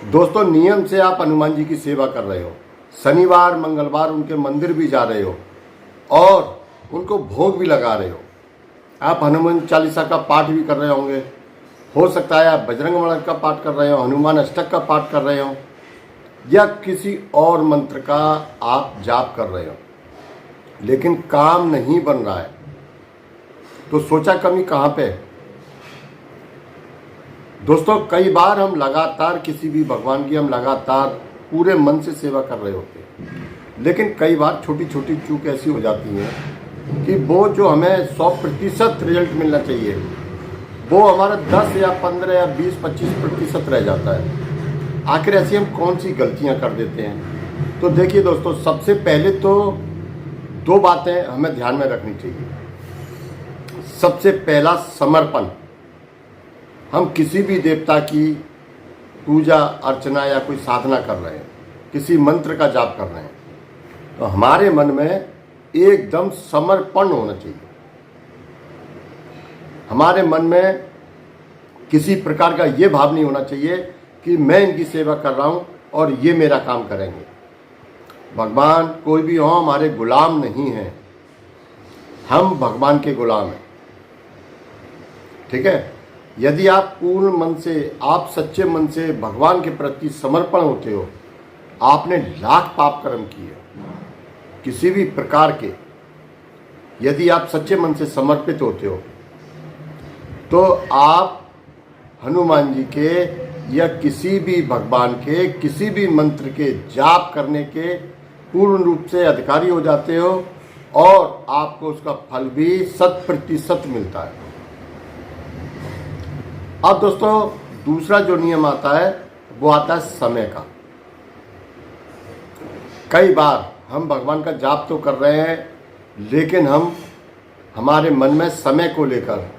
दोस्तों, नियम से आप हनुमान जी की सेवा कर रहे हो, शनिवार मंगलवार उनके मंदिर भी जा रहे हो और उनको भोग भी लगा रहे हो। आप हनुमान चालीसा का पाठ भी कर रहे होंगे, हो सकता है आप बजरंग बाण का पाठ कर रहे हो, हनुमान अष्टक का पाठ कर रहे हो या किसी और मंत्र का आप जाप कर रहे हो, लेकिन काम नहीं बन रहा है। तो सोचा कमी कहाँ पे है? दोस्तों, कई बार हम लगातार किसी भी भगवान की हम लगातार पूरे मन से सेवा कर रहे होते हैं, लेकिन कई बार छोटी छोटी चूक ऐसी हो जाती हैं कि वो जो हमें 100% रिजल्ट मिलना चाहिए वो हमारा 10 या 15 या 20-25% रह जाता है। आखिर ऐसी हम कौन सी गलतियां कर देते हैं? तो देखिए दोस्तों, सबसे पहले तो 2 बातें हमें ध्यान में रखनी चाहिए। सबसे पहला, समर्पण। हम किसी भी देवता की पूजा अर्चना या कोई साधना कर रहे हैं, किसी मंत्र का जाप कर रहे हैं, तो हमारे मन में एकदम समर्पण होना चाहिए। हमारे मन में किसी प्रकार का ये भाव नहीं होना चाहिए कि मैं इनकी सेवा कर रहा हूं और ये मेरा काम करेंगे। भगवान कोई भी हो, हमारे गुलाम नहीं हैं, हम भगवान के गुलाम हैं। ठीक है? यदि आप पूर्ण मन से, आप सच्चे मन से भगवान के प्रति समर्पण होते हो, आपने लाख पाप कर्म किए किसी भी प्रकार के, यदि आप सच्चे मन से समर्पित होते हो तो आप हनुमान जी के या किसी भी भगवान के किसी भी मंत्र के जाप करने के पूर्ण रूप से अधिकारी हो जाते हो और आपको उसका फल भी 100% मिलता है। अब दोस्तों, दूसरा जो नियम आता है वो आता है समय का। कई बार हम भगवान का जाप तो कर रहे हैं, लेकिन हमारे मन में समय को लेकर,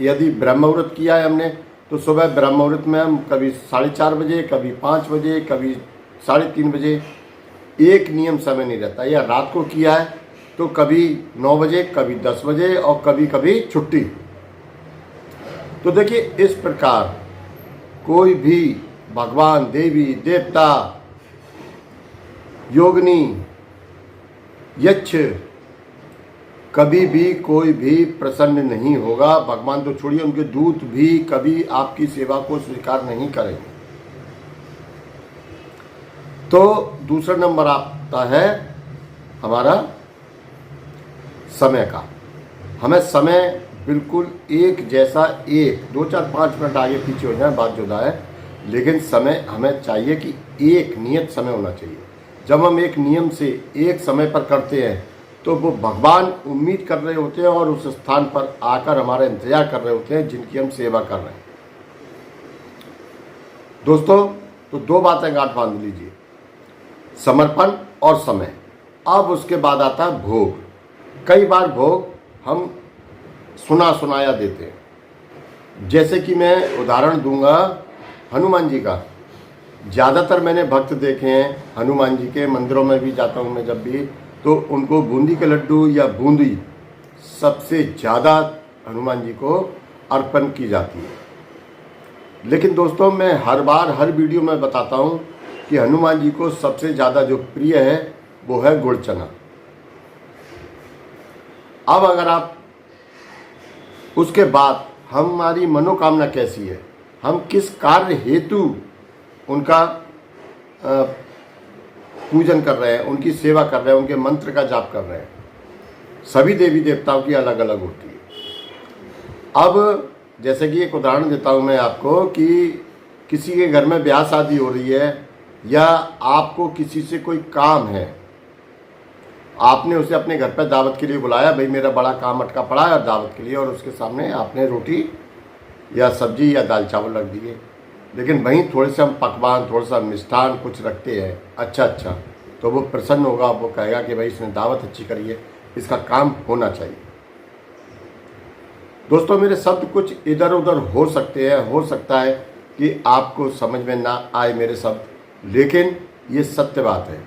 यदि ब्रह्म मुहूर्त किया है हमने तो सुबह ब्रह्म मुहूर्त में हम कभी 4:30 बजे, कभी 5 बजे, कभी 3:30 बजे, एक नियम समय नहीं रहता। या रात को किया है तो कभी 9 बजे, कभी 10 बजे और कभी कभी छुट्टी। तो देखिए, इस प्रकार कोई भी भगवान, देवी, देवता, योगिनी, यक्ष कभी भी कोई भी प्रसन्न नहीं होगा। भगवान तो छोड़िए, उनके दूत भी कभी आपकी सेवा को स्वीकार नहीं करेंगे। तो दूसरा नंबर आता है हमारा समय का। हमें समय बिल्कुल एक जैसा, 2-4-5 मिनट आगे पीछे हो जाए बात जुदा है, लेकिन समय हमें चाहिए कि एक नियत समय होना चाहिए। जब हम एक नियम से एक समय पर करते हैं तो वो भगवान उम्मीद कर रहे होते हैं और उस स्थान पर आकर हमारा इंतजार कर रहे होते हैं जिनकी हम सेवा कर रहे हैं। दोस्तों, तो 2 बातें गांठ बांध लीजिए, समर्पण और समय। अब उसके बाद आता है भोग। कई बार भोग हम सुनाया देते हैं। जैसे कि मैं उदाहरण दूंगा हनुमान जी का। ज़्यादातर मैंने भक्त देखे हैं, हनुमान जी के मंदिरों में भी जाता हूँ मैं जब भी, तो उनको बूंदी के लड्डू या बूंदी सबसे ज़्यादा हनुमान जी को अर्पण की जाती है। लेकिन दोस्तों, मैं हर बार हर वीडियो में बताता हूँ कि हनुमान जी को सबसे ज़्यादा जो प्रिय है वो है गुड़ चना। अब अगर आप उसके बाद हमारी मनोकामना कैसी है, हम किस कार्य हेतु उनका पूजन कर रहे हैं, उनकी सेवा कर रहे हैं, उनके मंत्र का जाप कर रहे हैं, सभी देवी देवताओं की अलग अलग होती है। अब जैसे कि एक उदाहरण देता हूँ मैं आपको कि किसी के घर में ब्याह शादी हो रही है या आपको किसी से कोई काम है, आपने उसे अपने घर पर दावत के लिए बुलाया, भाई मेरा बड़ा काम अटका पड़ा है दावत के लिए, और उसके सामने आपने रोटी या सब्जी या दाल चावल रख दिए, लेकिन वहीं थोड़े से हम पकवान, थोड़ा सा मिष्ठान कुछ रखते हैं, अच्छा, तो वो प्रसन्न होगा, वो कहेगा कि भाई इसने दावत अच्छी करी है, इसका काम होना चाहिए। दोस्तों, मेरे शब्द कुछ इधर उधर हो सकते हैं, हो सकता है कि आपको समझ में ना आए मेरे शब्द, लेकिन ये सत्य बात है।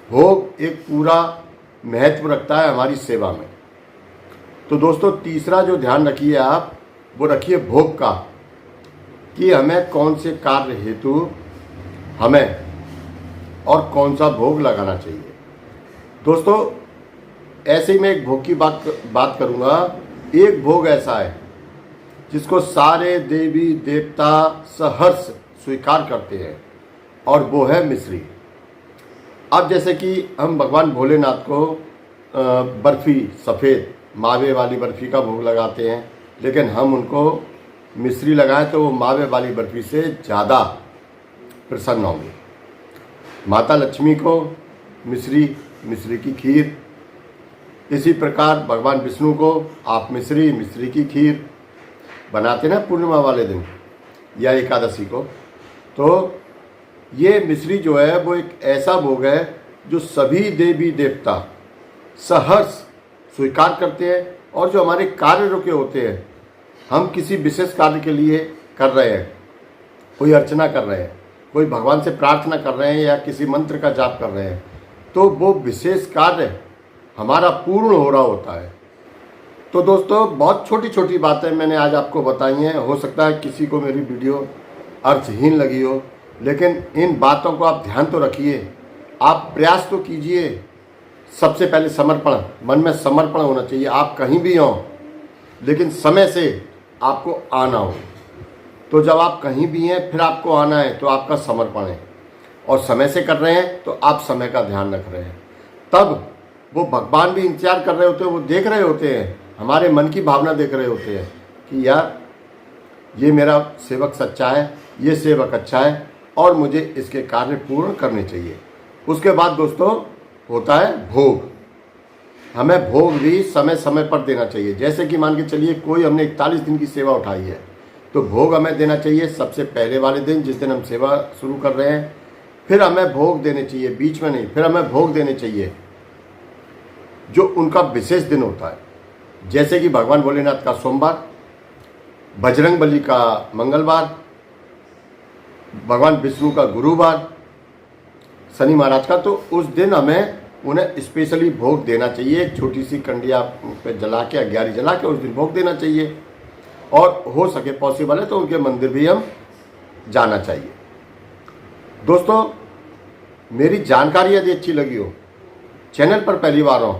भोग एक पूरा महत्व रखता है हमारी सेवा में। तो दोस्तों, तीसरा जो ध्यान रखिए आप, वो रखिए भोग का, कि हमें कौन से कार्य हेतु हमें और कौन सा भोग लगाना चाहिए। दोस्तों, ऐसे ही मैं एक भोग की बात करूँगा। एक भोग ऐसा है जिसको सारे देवी देवता सहर्ष स्वीकार करते हैं, और वो है मिश्री। अब जैसे कि हम भगवान भोलेनाथ को बर्फ़ी, सफ़ेद मावे वाली बर्फ़ी का भोग लगाते हैं, लेकिन हम उनको मिश्री लगाएं तो वो मावे वाली बर्फ़ी से ज़्यादा प्रसन्न होंगे। माता लक्ष्मी को मिश्री की खीर, इसी प्रकार भगवान विष्णु को आप मिश्री की खीर बनाते ना पूर्णिमा वाले दिन या एकादशी को। तो ये मिश्री जो है वो एक ऐसा भोग है जो सभी देवी देवता सहर्ष स्वीकार करते हैं, और जो हमारे कार्य रुके होते हैं, हम किसी विशेष कार्य के लिए कर रहे हैं, कोई अर्चना कर रहे हैं, कोई भगवान से प्रार्थना कर रहे हैं या किसी मंत्र का जाप कर रहे हैं, तो वो विशेष कार्य हमारा पूर्ण हो रहा होता है। तो दोस्तों, बहुत छोटी छोटी बातें मैंने आज आपको बताई हैं। हो सकता है किसी को मेरी वीडियो अर्थहीन लगी हो, लेकिन इन बातों को आप ध्यान तो रखिए, आप प्रयास तो कीजिए। सबसे पहले समर्पण, मन में समर्पण होना चाहिए। आप कहीं भी हों, लेकिन समय से आपको आना हो। तो जब आप कहीं भी हैं फिर आपको आना है, तो आपका समर्पण है, और समय से कर रहे हैं तो आप समय का ध्यान रख रहे हैं। तब वो भगवान भी इंतजार कर रहे होते हैं, वो देख रहे होते हैं, हमारे मन की भावना देख रहे होते हैं कि यार ये मेरा सेवक सच्चा है, ये सेवक अच्छा है, और मुझे इसके कार्य पूर्ण करने चाहिए। उसके बाद दोस्तों होता है भोग। हमें भोग भी समय समय पर देना चाहिए। जैसे कि मान के चलिए कोई हमने 41 दिन की सेवा उठाई है, तो भोग हमें देना चाहिए सबसे पहले वाले दिन, जिस दिन हम सेवा शुरू कर रहे हैं। फिर हमें भोग देने चाहिए, बीच में नहीं, फिर हमें भोग देने चाहिए जो उनका विशेष दिन होता है। जैसे कि भगवान भोलेनाथ का सोमवार, बजरंगबली का मंगलवार, भगवान विष्णु का गुरुवार, शनि महाराज का। तो उस दिन हमें उन्हें स्पेशली भोग देना चाहिए। एक छोटी सी कंडिया पे जला के, अग्यारी जला के उस दिन भोग देना चाहिए, और हो सके पॉसिबल है तो उनके मंदिर भी हम जाना चाहिए। दोस्तों, मेरी जानकारी यदि अच्छी लगी हो, चैनल पर पहली बार हो,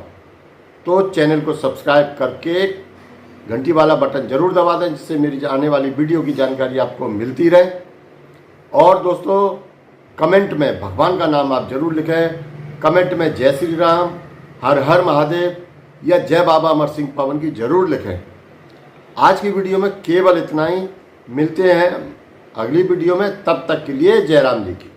तो चैनल को सब्सक्राइब करके घंटी वाला बटन जरूर दबा दें, जिससे मेरी आने वाली वीडियो की जानकारी आपको मिलती रहे। और दोस्तों, कमेंट में भगवान का नाम आप जरूर लिखें। कमेंट में जय श्री राम, हर हर महादेव या जय बाबा अमर सिंह पवन की जरूर लिखें। आज की वीडियो में केवल इतना ही। मिलते हैं अगली वीडियो में, तब तक के लिए जय राम जी की।